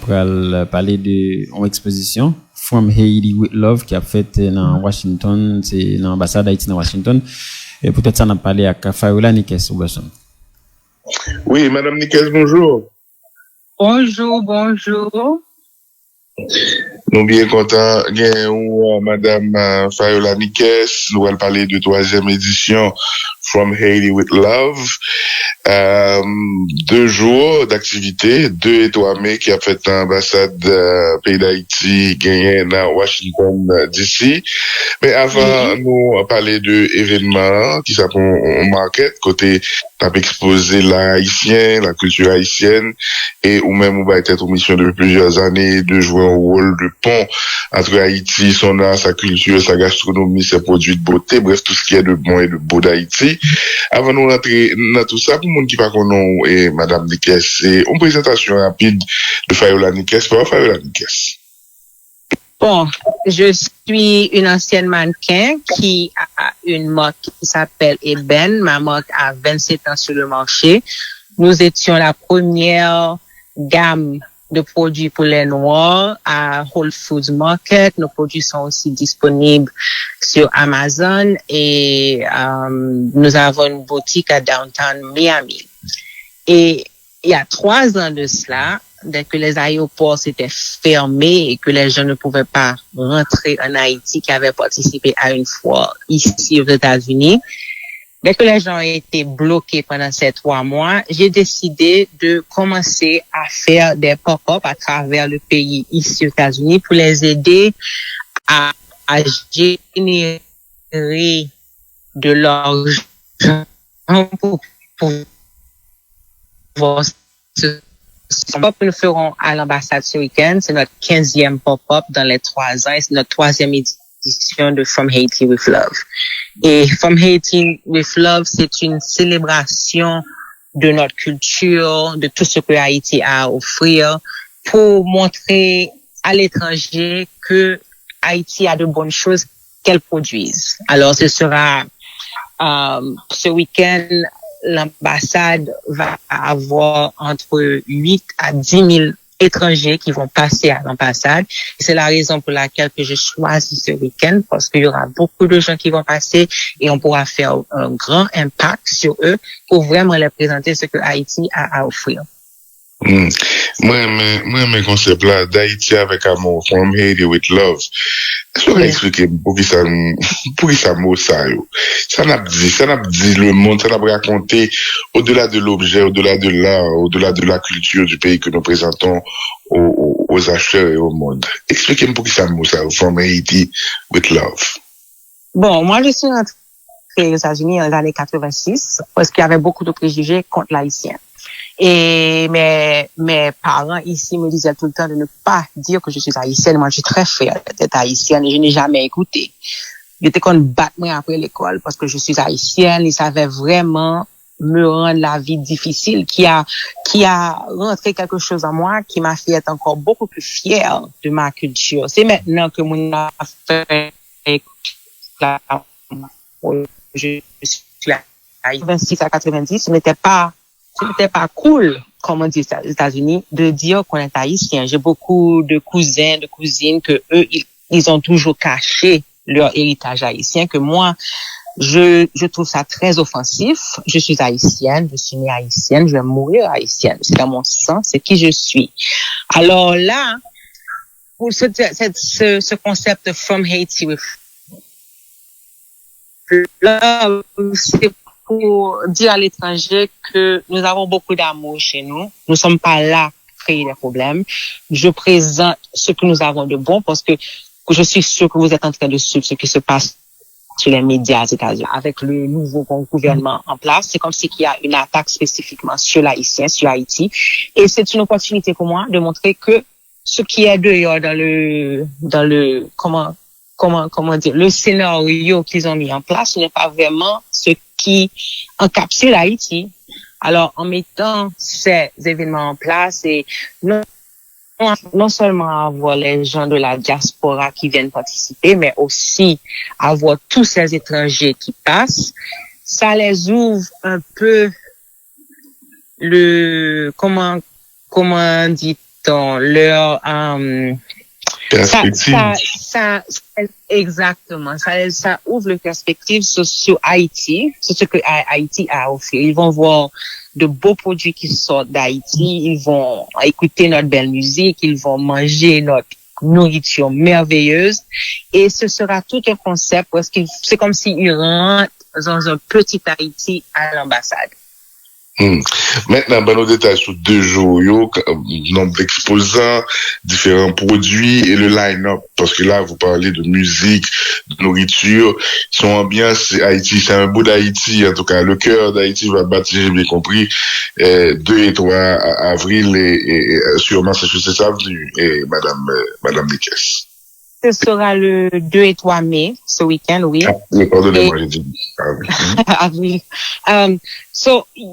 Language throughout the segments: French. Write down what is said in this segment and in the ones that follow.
pour parler de une exposition From Haiti with Love qui a fait dans Washington, c'est dans l'ambassade d'Haïti dans Washington. Et peut-être ça n'a parlé à Fayola Nikes Ouberson. Oui, Madame Nikes, bonjour. Bonjour. Nous bien contents, Madame Fayola Nikes, nous allons parler de 3e édition From Haiti with Love. 2 jours d'activité, 2 et 3 mai qui a fait l'ambassade pays d'Haïti gagné dans Washington DC. Mais avant nous parler de événements qui s'appellent on market côté t'as exposé la haïtienne, la culture haïtienne et ou même on va être en mission depuis plusieurs années de jouer un rôle de pont entre Haïti, son art, sa culture, sa gastronomie, ses produits de beauté, bref tout ce qui est de bon et de beau d'Haïti. Avant de rentrer dans tout ça, pour le monde qui pas connaît et Madame Nikes, c'est une présentation rapide de Fayola Nikes. Par Fayola Nikes. Bon, je suis une ancienne mannequin qui a une marque qui s'appelle Eben. Ma marque a 27 ans sur le marché. Nous étions la première gamme de produits pour les noirs à Whole Foods Market. Nos produits sont aussi disponibles sur Amazon et nous avons une boutique à Downtown Miami. Et il y a 3 ans de cela, dès que les aéroports s'étaient fermés et que les gens ne pouvaient pas rentrer en Haïti, qui avaient participé à une foire ici aux États-Unis, dès que les gens ont été bloqués pendant ces 3 mois, j'ai décidé de commencer à faire des pop-up à travers le pays ici aux États-Unis pour les aider à générer de l'argent pour pouvoir se pop-up que nous ferons à l'ambassade ce week-end. C'est notre 15e pop-up dans les 3 ans et c'est notre 3e édition de From Haiti with Love. Et From Haiti with Love, c'est une célébration de notre culture, de tout ce que Haïti a à offrir pour montrer à l'étranger que Haïti a de bonnes choses qu'elle produise. Alors, ce sera ce week-end, l'ambassade va avoir entre 8 à 10 000 étrangers qui vont passer à l'ambassade. Et c'est la raison pour laquelle que je choisis ce week-end parce qu'il y aura beaucoup de gens qui vont passer et on pourra faire un grand impact sur eux pour vraiment leur présenter ce que Haïti a à offrir. Moi, mes concepts là, d'Haïti avec amour, From Haiti with Love. Est-ce que vous expliquer pour qui ça mot ça, yo? Ça n'a dit le monde, ça n'a raconté au-delà de l'objet, au-delà de l'art, au-delà de la culture du pays que nous présentons aux acheteurs et au monde. Expliquez-moi pour qui ça mot ça, From Haiti with Love. Bon, moi, je suis rentrée aux États-Unis dans les années 86 parce qu'il y avait beaucoup de préjugés contre l'haïtien. Et mes parents ici me disaient tout le temps de ne pas dire que je suis haïtienne. Moi, je suis très fière d'être haïtienne et je n'ai jamais écouté. J'étais qu'on battre moi après l'école parce que je suis haïtienne. Ils savaient vraiment me rendre la vie difficile, qui a rentré quelque chose en moi qui m'a fait être encore beaucoup plus fière de ma culture. C'est maintenant que mon affaire je suis là. 26 à 90, ce n'était pas cool, comme on dit aux États-Unis, de dire qu'on est haïtien. J'ai beaucoup de cousins, de cousines que eux, ils ont toujours caché leur héritage haïtien, que moi, je trouve ça très offensif. Je suis haïtienne, je suis née haïtienne, je vais mourir haïtienne. C'est dans mon sang, c'est qui je suis. Alors là, pour ce concept From Haiti with Love, c'est pour dire à l'étranger que nous avons beaucoup d'amour chez nous. Nous sommes pas là pour créer des problèmes. Je présente ce que nous avons de bon parce que je suis sûre que vous êtes en train de suivre ce qui se passe sur les médias aux États-Unis. Avec le nouveau gouvernement en place, c'est comme si il y a une attaque spécifiquement sur l'haïtien, sur Haïti. Et c'est une opportunité pour moi de montrer que ce qui est dehors dans le, comment dire, le scénario qu'ils ont mis en place n'est pas vraiment ce qui encapsule Haïti. Alors, en mettant ces événements en place et non seulement avoir les gens de la diaspora qui viennent participer, mais aussi avoir tous ces étrangers qui passent, ça les ouvre un peu comment dit leur Perspective. Exactement. Ça ouvre les perspectives sur Haïti, sur ce que Haïti a offert. Ils vont voir de beaux produits qui sortent d'Haïti. Ils vont écouter notre belle musique. Ils vont manger notre nourriture merveilleuse. Et ce sera tout un concept parce que c'est comme s'ils rentrent dans un petit Haïti à l'ambassade. Maintenant, ben, nos détails sur 2 jours, nombre d'exposants, différents produits et le line-up. Parce que là, vous parlez de musique, de nourriture, son ambiance, Haïti, c'est un bout d'Haïti, en tout cas, le cœur d'Haïti va battre, si j'ai bien compris, 2 et 3 avril et sur Massachusetts Avenue, et Madame Nikes. Ce sera le 2 et 3 mai, ce week-end, oui. Pardonnez-moi, j'ai dit. Avril. Il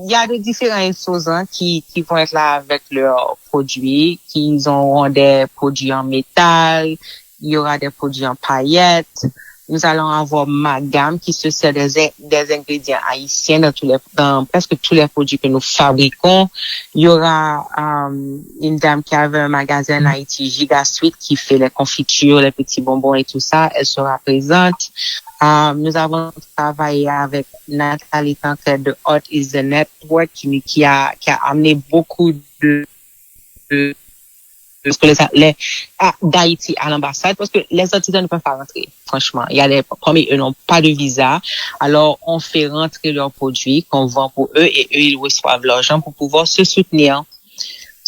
y a de différents exposants qui vont être là avec leurs produits, qui auront des produits en métal, il y aura des produits en paillettes. Nous allons avoir ma gamme qui se sert des ingrédients haïtiens dans presque tous les produits que nous fabriquons. Il y aura une dame qui avait un magasin en Haïti, Giga Sweet, qui fait les confitures, les petits bonbons et tout ça. Elle sera présente. Nous avons travaillé avec Nathalie Tancred de Hot is the Network qui a amené beaucoup d'Haïti à l'ambassade parce que les artisans ne peuvent pas rentrer. Franchement, comme eux n'ont pas de visa, alors on fait rentrer leurs produits qu'on vend pour eux et eux ils reçoivent l'argent pour pouvoir se soutenir.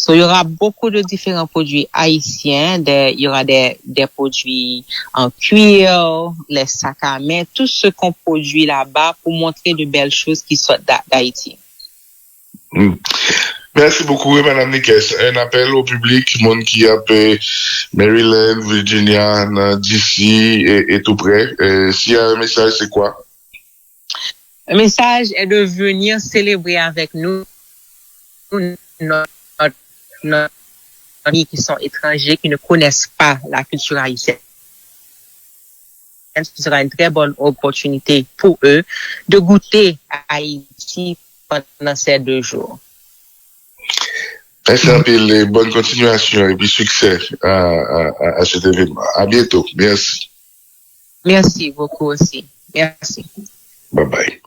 Il y aura beaucoup de différents produits haïtiens, il y aura des produits en cuir, les sacs à main, tout ce qu'on produit là-bas pour montrer de belles choses qui sortent d'Haïti. Merci beaucoup, Madame Nikes. Un appel au public, monde qui appelle Maryland, Virginia, DC et tout près. S'il y a un message, c'est quoi? Le message est de venir célébrer avec nous nos amis qui sont étrangers, qui ne connaissent pas la culture haïtienne. Ce sera une très bonne opportunité pour eux de goûter à Haïti pendant ces 2 jours. Merci un peu, bonne continuation et puis succès à cet événement. À bientôt. Merci. Merci beaucoup aussi. Merci. Bye bye.